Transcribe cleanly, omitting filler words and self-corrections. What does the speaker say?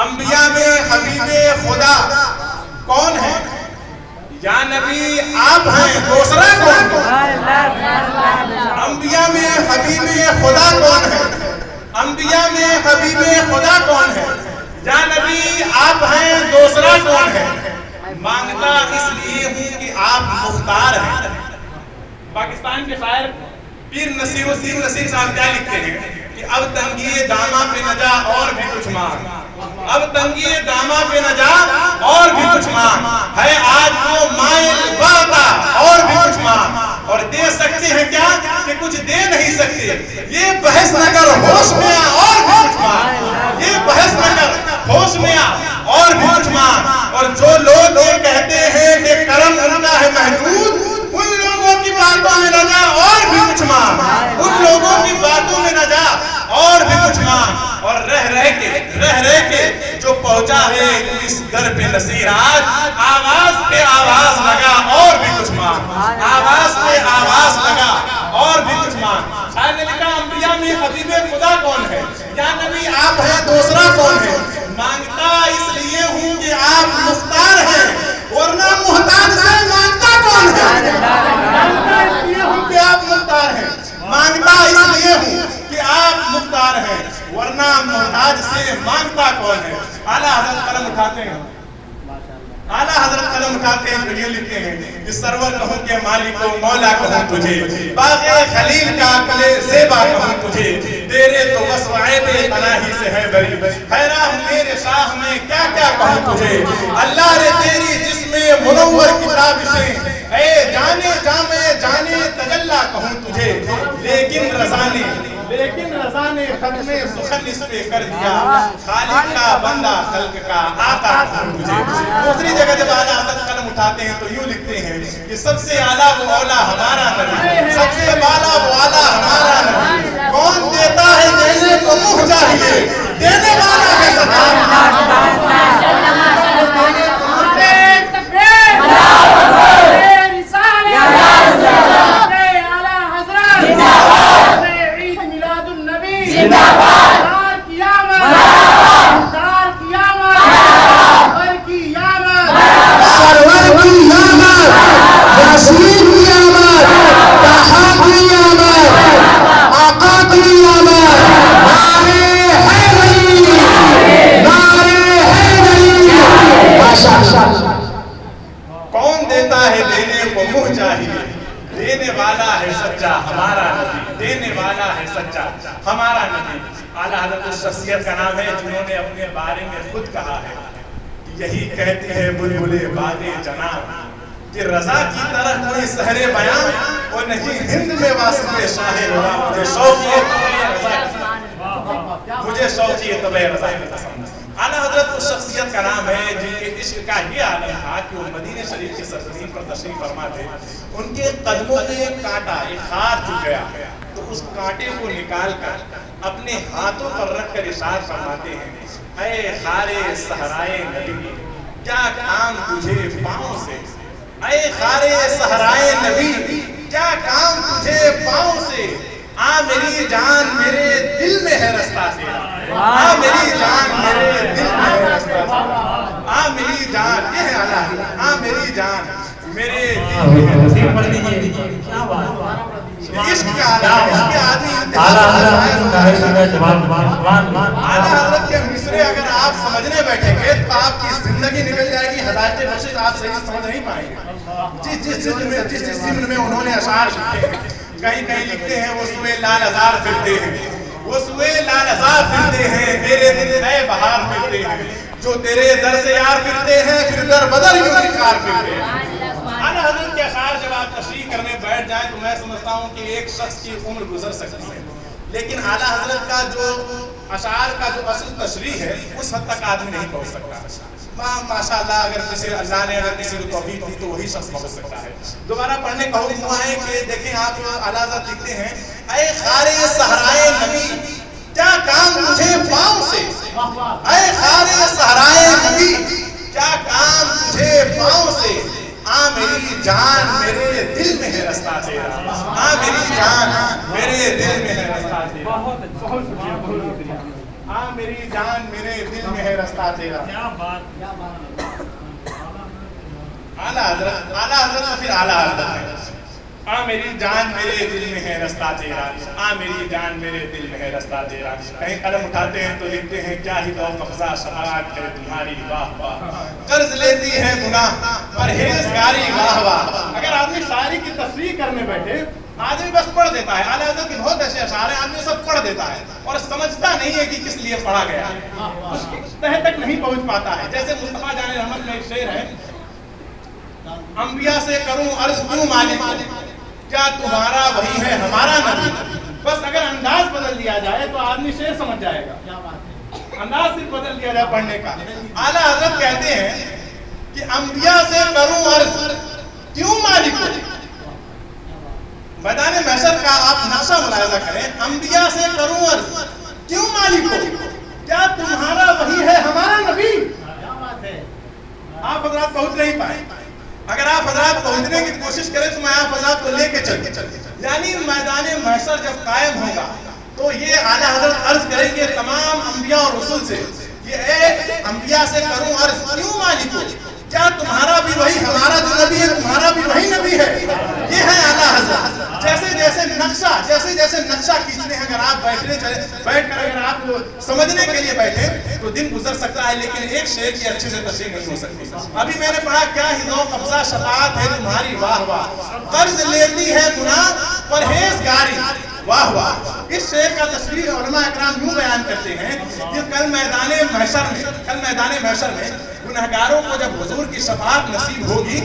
انبیاء میں حبیب خدا کون ہے؟ یا نبی آپ ہیں، دوسرا کون ہے؟ انبیاء میں حبیب خدا کون ہے؟ انبیاء میں حبیب خدا کون ہے؟ یا نبی آپ ہیں، دوسرا کون ہے؟ مانگتا اس لیے ہوں کہ آپ مختار ہیں۔ پاکستان کے شاعر پیر نصیر الدین نصیر صاحب کیا لکھتے ہیں کہ اب تنگی دامہ پہ نہ جا اور بھی کچھ مانگ، اب تنگی دامہ پہ نہ جا اور بھی کچھ مانگ، ہے آج وہ مائل باتا اور بھی کچھ مانگ، اور دے سکتے ہیں کیا کہ کچھ دے نہیں سکتے، یہ بحث نہ کر ہوش میں آ اور بھی کچھ مانگ، یہ بحث نہ کر ہوش میں آ اور بھی کچھ مانگ۔ اور جو لوگ یہ کہتے ہیں کہ کرم ان کا ہے محدود، ان لوگوں کی باتوں میں نہ جا اور بھی کچھ مانگ، ان لوگوں کی باتوں میں نہ جا اور بھی کچھ مانگ۔ اور رہ رہ کے جو پہنچا ہے اس در پہ نصیر آج، آواز پہ آواز لگا اور بھی کچھ مانگ، آواز پہ آواز لگا اور بھی کچھ مانگ۔ شاعر نے لکھا انبیاء میں حبیب خدا کون ہے؟ یا نبی آپ ہیں، دوسرا کون ہے؟ مانگتا اس لیے ہوں کہ آپ مختار ہیں، ورنہ محتاج سے مانگتا کون ہے؟ مانگتا اس لیے ہوں کہ آپ مختار ہیں، مانگتا اس لیے ہوں کہ آپ مختار ہیں، ورنہ محتاج سے مانگتا کون ہے؟ اعلیٰ حضرت قلم اٹھاتے ہیں، اعلیٰ حضرت قلم اٹھاتے ہیں تو یہ لکھتے ہیں کہ سرور کہوں کہ مالک و مولا کہوں تجھے، باغ خلیل کا عقل زیبا کہوں تجھے، تیرے تو بس عیب پناہی سے ہے بری، حیران ہوں میرے شاہ میں کیا کیا کہوں تجھے، اللہ نے تیری جسم منور کتاب سے، اے جانے جامع جانے تجلا کہوں تجھے، لیکن رضا نے ختم سخن اس پہ کر دیا، خالق کا بندہ خلق کا آقا کہوں تجھے۔ دوسری جگہ جب اعلیٰ حضرت قلم اٹھاتے ہیں تو یوں لکھتے ہیں کہ سب سے اعلیٰ وہ اولا ہمارا نبی، سب سے بالا وہ اعلیٰ ہمارا نبی، کون دیتا ہے دینے کو منہ چاہیے، دینے والا ہے ہمارا نبی۔ اعلیٰ حضرت اس شخصیت کا نام ہے جنہوں نے اپنے بارے میں خود کہا ہے، یہی کہتے ہیں بلبلے باغ جناب کہ رضا کی طرح کوئی سحر بیان وہ نہیں ہند میں واسطے شاہ رضا، مجھے شوقی طبع رضا کی قسم۔ اعلیٰ حضرت اس شخصیت کا نام ہے جن کے عشق کا یہ عالم تھا کہ وہ مدینہ شریف کی سرزمین پر تشریف فرما تھے، ان کے قدموں میں ایک کانٹا، ایک خار چُبھ گیا، تو اس کانٹے کو نکال کر اپنے ہاتھوں پر رکھ کر ارشاد فرماتے ہیں، اے خارے صحرائے نبی کیا کام تجھے پاؤں سے، اے خارے صحرائے نبی کیا کام تجھے پاؤں سے، آ میری جان میرے دل میں ہے رستہ تیرا، آ میری جان میرے دل میں ہے رستہ تیرا، آ میری جان، یہ ہے اللہ، آ میری جان میرے دل میں ہے رستہ تیرا۔ عشق کا آدمی اعلیٰ حضرت کے مصرے اگر آپ سمجھنے بیٹھیں گے تو آپ کی زندگی نکل جائے گی، ہدایت بخشش آپ صحیح سمجھ نہیں پائیں گے۔ جس ضمن میں انہوں نے اشعار لکھے ہیں، کہیں لکھتے ہیں وہ سوئے لال ازار پھرتے ہیں، وہ سوئے لال ازار پھرتے ہیں، میرے دل نئے بہار پھرتے ہیں، جو تیرے در سے یار پھرتے ہیں پھر در بدر یوں نکھار پھرتے ہیں۔ اعلیٰ حضرت کے اشعار جب آپ تشریح کرنے بیٹھ جائیں تو میں سمجھتا ہوں کہ ایک شخص کی عمر گزر سکتی ہے، لیکن اعلیٰ حضرت کا جو اشعار کا جو اصل تشریح ہے اس حد تک آدمی نہیں پہنچ سکتا۔ ماشاءاللہ اگر کسی اللہ نے اگر کسی کو توفیق دی تو وہی شخص پہنچ سکتا ہے۔ دوبارہ پڑھنے کا حکم ہوا ہے کہ دیکھیں آپ اعلیٰ حضرت لکھتے ہیں، اے خارے صحرائے نبی کیا کام تجھے پاؤں سے، اے خارے صحرائے نبی کیا کام تجھے پاؤں سے، آ میری جان میرے دل میں ہے رستہ تیرا، آ میری جان میرے دل میں ہے رستہ تیرا۔ بہت شکریہ، میری جان میرے دل میں ہے رستہ تیرا. اعلیٰ حضرت تو پھر اعلیٰ حضرت ہے. میری جان میرے دل میں ہے رستہ تیرا, میری جان میرے دل میں ہے رستہ تیرا. کہیں قلم اٹھاتے ہیں تو لکھتے ہیں کیا ہی ذوق افزا شفاعت ہے تمہاری واہ واہ, قرض لیتی ہے گناہ پرہیزگاری واہ واہ. اگر آدمی شاعری کی تشریح کرنے بیٹھے, آدمی بس پڑھ دیتا ہے. اعلیٰ حضرت کے بہت ایسے اشعار ہیں, آدمی سب پڑھ دیتا ہے اور سمجھتا نہیں ہے کہ کس لیے پڑھا گیا, اس کی تہ تک نہیں پہنچ پاتا ہے. جیسے مصطفیٰ جان رحمت میں ایک شعر ہے, انبیاء سے کروں عرض کیوں مالک, کیا تمہارا وہی ہے ہمارا نبی. بس اگر انداز بدل دیا جائے تو آدمی شعر سمجھ جائے گا, انداز صرف بدل دیا جائے پڑھنے کا. اعلیٰ حضرت کہتے ہیں کہ انبیاء سے کروں عرض کیوں مالک. میدان محشر کا آپ نقشہ ملاحظہ کریں, انبیاء سے کروں عرض کیوں مالک ہو, کیا تمہارا وہی ہے ہمارا نبی. آپ حضرات پہنچ نہیں پائے. اگر آپ حضرات پہنچنے کی کوشش کریں تو میں آپ حضرات کو لے کے چلتے. یعنی میدان محشر جب قائم ہوگا تو یہ اعلیٰ حضرت عرض کریں گے تمام انبیاء اور رسول سے, یہ اے انبیاء سے کروں عرض کیوں مالک ہو, کیا تمہارا بھی وہی ہمارا جو نبی ہے تمہارا بھی وہی نبی ہے. یہ ہے اعلیٰ حضرت. جیسے جیسے نقشہ کھینچتے ہیں, اگر آپ بیٹھ کر اگر آپ سمجھنے کے لیے بیٹھے تو دن گزر سکتا ہے, لیکن ایک شعر کی اچھے سے تشریح نہیں ہو سکتی. ابھی میں نے پڑھا کیا ہی ذوق افزا شفاعت ہے تمہاری واہ واہ, قرض لیتی ہے گناہ پرہیزگاری واہ واہ. اس شعر کا تشریح علماء اکرام یوں بیان کرتے ہیں کہ کل میدان محشر میں گنہگاروں کو جب حضور کی شفاعت نصیب ہوگی